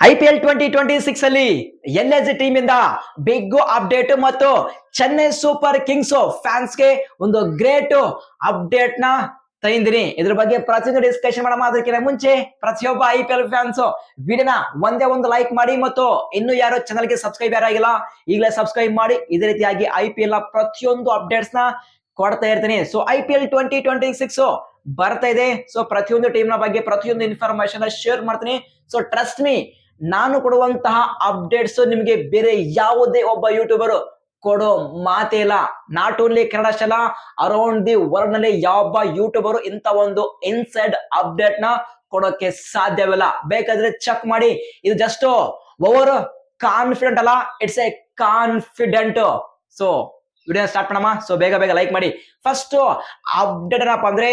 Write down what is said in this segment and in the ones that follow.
IPL 2026 ಅಲ್ಲಿ LSG team ಇಂದ big update ಮತ್ತು ಚೆನ್ನೈ ಸೂಪರ್ ಕಿಂಗ್ಸ್ ಫ್ಯಾನ್ಸ್ಗೆ ಒಂದು ಗ್ರೇಟ್ ಅಪ್ಡೇಟ್ ನ ತಂದಿನಿ. ಇದ್ರ ಬಗ್ಗೆ ಪ್ರತಿಯೊಂದು ಡಿಸ್ಕಷನ್ ಮಾಡೋಣ. ಅದಕ್ಕಿಂತ ಮುಂಚೆ ಪ್ರತಿಯೊಬ್ಬ IPL ಫ್ಯಾನ್ಸ್ ವಿಡಿಯೋನ ಒಂದೇ ಒಂದು ಲೈಕ್ ಮಾಡಿ ಮತ್ತು ಇನ್ನು ಯಾರು ಚಾನಲ್ಗೆ ಸಬ್ಸ್ಕ್ರೈಬ್ ಯಾರಾಗಿಲ್ಲ ಈಗಲೇ ಸಬ್ಸ್ಕ್ರೈಬ್ ಮಾಡಿ. ಇದೇ ರೀತಿಯಾಗಿ IPL ನ ಪ್ರತಿಯೊಂದು ಅಪ್ಡೇಟ್ಸ್ ನ ಕೊಡ್ತಾ ಇರ್ತೀನಿ. ಸೊ IPL 2026 ಬರ್ತಾ ಇದೆ. ಸೊ ಪ್ರತಿಯೊಂದು ಟೀಮ್ ನ ಬಗ್ಗೆ ಪ್ರತಿಯೊಂದು ಇನ್ಫಾರ್ಮೇಶನ್ ಶೇರ್ ಮಾಡ್ತೀನಿ. ಸೊ ಟ್ರಸ್ಟ್ ಮೀ, ನಾನು ಕೊಡುವಂತಹ ಅಪ್ಡೇಟ್ಸ್ ನಿಮಗೆ ಬೇರೆ ಯಾವುದೇ ಒಬ್ಬ ಯೂಟ್ಯೂಬರ್ ಕೊಡೋ ಮಾತೇ ಇಲ್ಲ. ನಾಟ್ ಓನ್ಲಿ ಕನ್ನಡ ಅಷ್ಟಲ್ಲ, ಅರೌಂಡ್ ದಿ ವರ್ಲ್ಡ್ ನಲ್ಲಿ ಯಾವೊಬ್ಬ ಯೂಟ್ಯೂಬರ್ ಇಂತ ಒಂದು ಇನ್ಸೈಡ್ ಅಪ್ಡೇಟ್ ನ ಕೊಡೋಕೆ ಸಾಧ್ಯವಿಲ್ಲ. ಬೇಕಾದ್ರೆ ಚೆಕ್ ಮಾಡಿ. ಇದು ಜಸ್ಟ್ ಓವರ್ ಕಾನ್ಫಿಡೆಂಟ್ ಅಲ್ಲ, it's A confident. So video start ಮಾಡೋಣ. ಸೊ ಬೇಗ ಲೈಕ್ ಮಾಡಿ. ಫಸ್ಟ್ ಅಪ್ಡೇಟ್ ಏನಪ್ಪ ಅಂದ್ರೆ,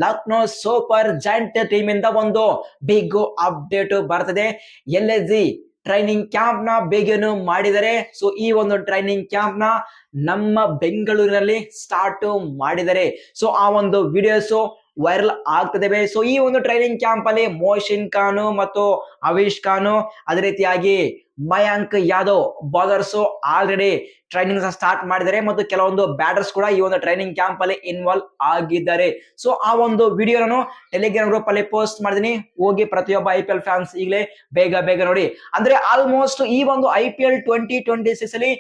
ಲಕ್ನೋ ಸೂಪರ್ ಜಾಯಿಂಟ್ ಟೀಮ್ ಇಂದ ಒಂದು ಬಿಗ್ ಅಪ್ಡೇಟ್ ಬರ್ತದೆ. LSG ಟ್ರೈನಿಂಗ್ ಕ್ಯಾಂಪ್ ನ ಬೇಗನು ಮಾಡಿದರೆ. ಸೊ ಈ ಒಂದು ಟ್ರೈನಿಂಗ್ ಕ್ಯಾಂಪ್ ನ ನಮ್ಮ ಬೆಂಗಳೂರಿನಲ್ಲಿ ಸ್ಟಾರ್ಟ್ ಮಾಡಿದರೆ. ಸೊ ಆ ಒಂದು ವಿಡಿಯೋಸ್ ವೈರಲ್ ಆಗ್ತದೆ. ಸೊ ಈ ಒಂದು ಟ್ರೈನಿಂಗ್ ಕ್ಯಾಂಪ್ ಅಲ್ಲಿ ಮೋಶಿನ್ ಖಾನ್ ಮತ್ತು ಅವಿಶ್ ಖಾನ್, ಅದೇ ರೀತಿಯಾಗಿ Mayank Yadav bowlers already training start ಮಾಡಿದ್ದಾರೆ ಮತ್ತು ಕೆಲವೊಂದು ಬ್ಯಾಟರ್ಸ್ ಕೂಡ ಈ ಒಂದು ಟ್ರೈನಿಂಗ್ ಕ್ಯಾಂಪ್ ಅಲ್ಲಿ ಇನ್ವಾಲ್ವ್ ಆಗಿದ್ದಾರೆ. ಸೊ ಆ ಒಂದು ವಿಡಿಯೋ ನಾನು ಟೆಲಿಗ್ರಾಮ್ ಗ್ರೂಪ್ ಅಲ್ಲಿ ಪೋಸ್ಟ್ ಮಾಡಿದೀನಿ. ಹೋಗಿ ಪ್ರತಿಯೊಬ್ಬ IPL ಫ್ಯಾನ್ಸ್ ಈಗಲೇ ಬೇಗ ನೋಡಿ. ಅಂದ್ರೆ ಆಲ್ಮೋಸ್ಟ್ ಈ ಒಂದು IPL 2026 ಅಲ್ಲಿ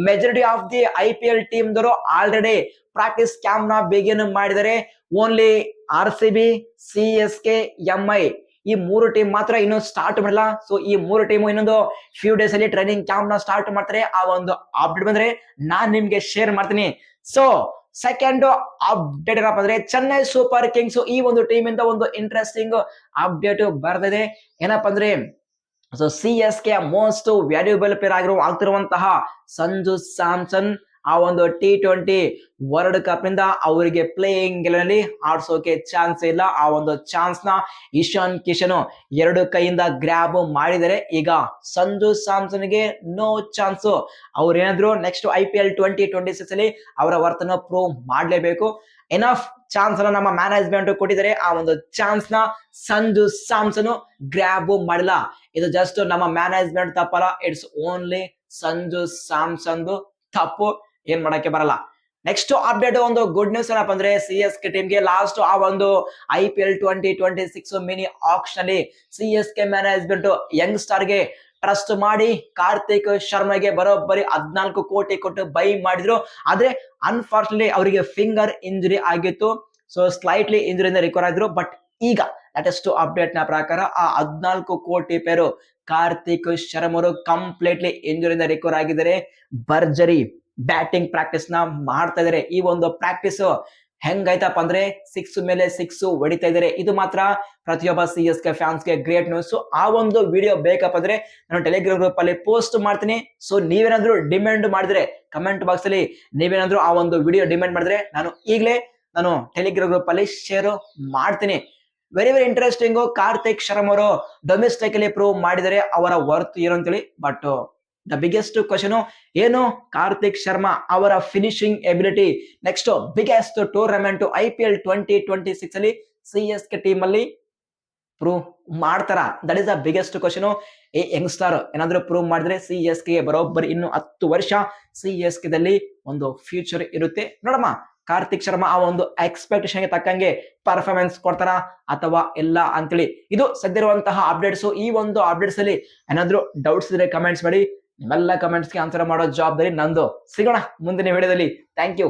majority of the IPL team ದವರು ಆಲ್ರೆಡಿ ಪ್ರಾಕ್ಟೀಸ್ ಕ್ಯಾಂಪ್ ನ ಬೇಗನೆ ಮಾಡಿದರೆ. ಓನ್ಲಿ RCB, CSK, MI ಈ ಮೂರು ಟೀಮ್ ಮಾತ್ರ ಇನ್ನು ಸ್ಟಾರ್ಟ್ ಮಾಡಿಲ್ಲ. ಸೊ ಈ ಮೂರು ಟೀಮ್ ಇನ್ನೊಂದು ಫ್ಯೂ ಡೇಸ್ ಅಲ್ಲಿ ಟ್ರೈನಿಂಗ್ ಕ್ಯಾಂಪ್ ನ ಸ್ಟಾರ್ಟ್ ಮಾಡ್ತಾರೆ. ಆ ಒಂದು ಅಪ್ಡೇಟ್ ಬಂದ್ರೆ ನಾನ್ ನಿಮ್ಗೆ ಶೇರ್ ಮಾಡ್ತೀನಿ. ಸೊ ಸೆಕೆಂಡ್ ಅಪ್ಡೇಟ್ ಏನಪ್ಪ ಅಂದ್ರೆ, ಚೆನ್ನೈ ಸೂಪರ್ ಕಿಂಗ್ಸ್ ಈ ಒಂದು ಟೀಮ್ ಇಂದ ಒಂದು ಇಂಟ್ರೆಸ್ಟಿಂಗ್ ಅಪ್ಡೇಟ್ ಬರ್ತಿದೆ. ಏನಪ್ಪಾ ಅಂದ್ರೆ, so CSK most valuable player ಆಗ್ತಿರುವಂತಹ ಸಂಜು ಸ್ಯಾಮ್ಸನ್ ಆ ಒಂದು T20 ವರ್ಲ್ಡ್ ಕಪ್ ನಿಂದ ಅವರಿಗೆ ಪ್ಲೇಯಿಂಗ್ ಗೆಲುವಿನಲ್ಲಿ ಆಡ್ಸೋಕೆ ಚಾನ್ಸ್ ಇಲ್ಲ. ಆ ಒಂದು ಚಾನ್ಸ್ ನ ಇಶಾನ್ ಕಿಶನ್ ಎರಡು ಕೈಯಿಂದ ಗ್ರ್ಯಾಬ್ ಮಾಡಿದರೆ. ಈಗ ಸಂಜು ಸ್ಯಾಮ್ಸನ್ ಗೆ ನೋ ಚಾನ್ಸ್. ಅವ್ರು ಏನಾದ್ರು ನೆಕ್ಸ್ಟ್ IPL 2026 ಅಲ್ಲಿ ಅವರ ವರ್ತನ ಪ್ರೂವ್ ಮಾಡ್ಲೇಬೇಕು. ಎನಫ್ ಚಾನ್ಸ್ ಅನ್ನ ನಮ್ಮ ಮ್ಯಾನೇಜ್ಮೆಂಟ್ ಕೊಟ್ಟಿದ್ದಾರೆ. ಆ ಒಂದು ಚಾನ್ಸ್ ನ ಸಂಜು ಸ್ಯಾಮ್ಸನ್ ಗ್ರ್ಯಾಬ್ ಮಾಡಿಲ್ಲ. ಇದು ಜಸ್ಟ್ ನಮ್ಮ ಮ್ಯಾನೇಜ್ಮೆಂಟ್ ತಪ್ಪಲ್ಲ, ಇಟ್ಸ್ ಓನ್ಲಿ ಸಂಜು ಸ್ಯಾಮ್ಸನ್ ತಪ್ಪು. ಏನ್ ಮಾಡಕ್ಕೆ ಬರಲ್ಲ. ನೆಕ್ಸ್ಟ್ ಅಪ್ಡೇಟ್ ಒಂದು ಗುಡ್ ನ್ಯೂಸ್ ಏನಪ್ಪ ಅಂದ್ರೆ, CSK ಟೀಮ್ ಗೆ ಲಾಸ್ಟ್ ಆ ಒಂದು IPL 2026 ಮಿನಿ ಆಕ್ಷನ್ ಅಲ್ಲಿ CSK ಮ್ಯಾನೇಜ್ಮೆಂಟ್ ಯಂಗ್ ಸ್ಟಾರ್ ಗೆ ಟ್ರಸ್ಟ್ ಮಾಡಿ ಕಾರ್ತಿಕ್ ಶರ್ಮಾಗೆ ಬರೋಬ್ಬರಿ 14 ಕೋಟಿ ಕೊಟ್ಟು ಬೈ ಮಾಡಿದ್ರು. ಆದ್ರೆ ಅನ್ಫಾರ್ಚುನೇಟ್ಲಿ ಅವರಿಗೆ ಫಿಂಗರ್ ಇಂಜುರಿ ಆಗಿತ್ತು. ಸೊ ಸ್ಲೈಟ್ಲಿ ಇಂಜುರಿಯಿಂದ ರಿಕವರ್ ಆಗಿದ್ರು. ಬಟ್ ಈಗ ಲೇಟೆಸ್ಟ್ ಅಪ್ಡೇಟ್ ನ ಪ್ರಕಾರ ಆ 14 ಕೋಟಿ ಪೇರು ಕಾರ್ತಿಕ್ ಶರ್ಮಾ ಅವರು ಕಂಪ್ಲೀಟ್ಲಿ ಇಂಜುರಿಯಿಂದ ರಿಕವರ್ ಆಗಿದ್ದಾರೆ. ಭರ್ಜರಿ ಬ್ಯಾಟಿಂಗ್ ಪ್ರಾಕ್ಟೀಸ್ ನ ಮಾಡ್ತಾ ಇದಾರೆ. ಈ ಒಂದು ಪ್ರಾಕ್ಟೀಸ್ ಹೆಂಗೈತಪ್ಪ ಅಂದ್ರೆ 6 ಮೇಲೆ 6 ಹೊಡಿತಾ ಇದಾರೆ. ಇದು ಮಾತ್ರ ಪ್ರತಿಯೊಬ್ಬ CSK ಫ್ಯಾನ್ಸ್ ಗೆ ಗ್ರೇಟ್ ನ್ಯೂಸ್. ಆ ಒಂದು ವಿಡಿಯೋ ಬೇಕಪ್ಪ ಅಂದ್ರೆ ನಾನು ಟೆಲಿಗ್ರಾಮ್ ಗ್ರೂಪ್ ಅಲ್ಲಿ ಪೋಸ್ಟ್ ಮಾಡ್ತೀನಿ. ಸೊ ನೀವೇನಾದ್ರೂ ಡಿಮ್ಯಾಂಡ್ ಮಾಡಿದ್ರೆ ಕಮೆಂಟ್ ಬಾಕ್ಸ್ ಅಲ್ಲಿ ನೀವೇನಾದ್ರೂ ಆ ಒಂದು ವಿಡಿಯೋ ಡಿಮ್ಯಾಂಡ್ ಮಾಡಿದ್ರೆ ನಾನು ಟೆಲಿಗ್ರಾಮ್ ಗ್ರೂಪ್ ಅಲ್ಲಿ ಶೇರ್ ಮಾಡ್ತೀನಿ. Very interesting. ಕಾರ್ತಿಕ್ ಶರ್ಮಾ ಅವರು ಡೊಮೆಸ್ಟಿಕ್ ಅಲ್ಲಿ ಪ್ರೂವ್ ಮಾಡಿದರೆ ಅವರ ವರ್ತ್ ಏನು ಅಂತೇಳಿ. ಬಟ್ ದ ಬಿಗ್ಗೆಸ್ಟ್ ಕ್ವಶನ್ ಏನು, ಕಾರ್ತಿಕ್ ಶರ್ಮಾ ಅವರ finishing ability next biggest tournament IPL 2026 ಅಲ್ಲಿ CSK ಟೀಮ್ ಅಲ್ಲಿ ಪ್ರೂವ್ ಮಾಡ್ತಾರ? That is the biggest question. ಈ ಯಂಗ್ಸ್ಟರ್ ಏನಾದ್ರೂ ಪ್ರೂವ್ ಮಾಡಿದ್ರೆ CSK ಬರೋಬ್ಬರಿ ಇನ್ನು 10 ವರ್ಷ CSK ದಲ್ಲಿ ಒಂದು ಫ್ಯೂಚರ್ ಇರುತ್ತೆ. ನೋಡಮ್ಮ, ಕಾರ್ತಿಕ್ ಶರ್ಮಾ ಆ ಒಂದು ಎಕ್ಸ್ಪೆಕ್ಟೇಷನ್ ಗೆ ತಕ್ಕಂಗೆ ಪರ್ಫಾರ್ಮೆನ್ಸ್ ಕೊಡ್ತಾರ ಅಥವಾ ಇಲ್ಲ ಅಂತೇಳಿ. ಇದು ಸದ್ಯರುವಂತಹ ಅಪ್ಡೇಟ್ಸ್. ಈ ಒಂದು ಅಪ್ಡೇಟ್ಸ್ ಅಲ್ಲಿ ಏನಾದ್ರೂ ಡೌಟ್ಸ್ ಇದ್ರೆ ಕಮೆಂಟ್ಸ್ ಮಾಡಿ. ನಿಮ್ಮೆಲ್ಲ ಕಮೆಂಟ್ಸ್ಗೆ ಆನ್ಸರ್ ಮಾಡೋ ಜವಾಬ್ದಾರಿ ನಂದು. ಸಿಗೋಣ ಮುಂದಿನ ವಿಡಿಯೋದಲ್ಲಿ. Thank you.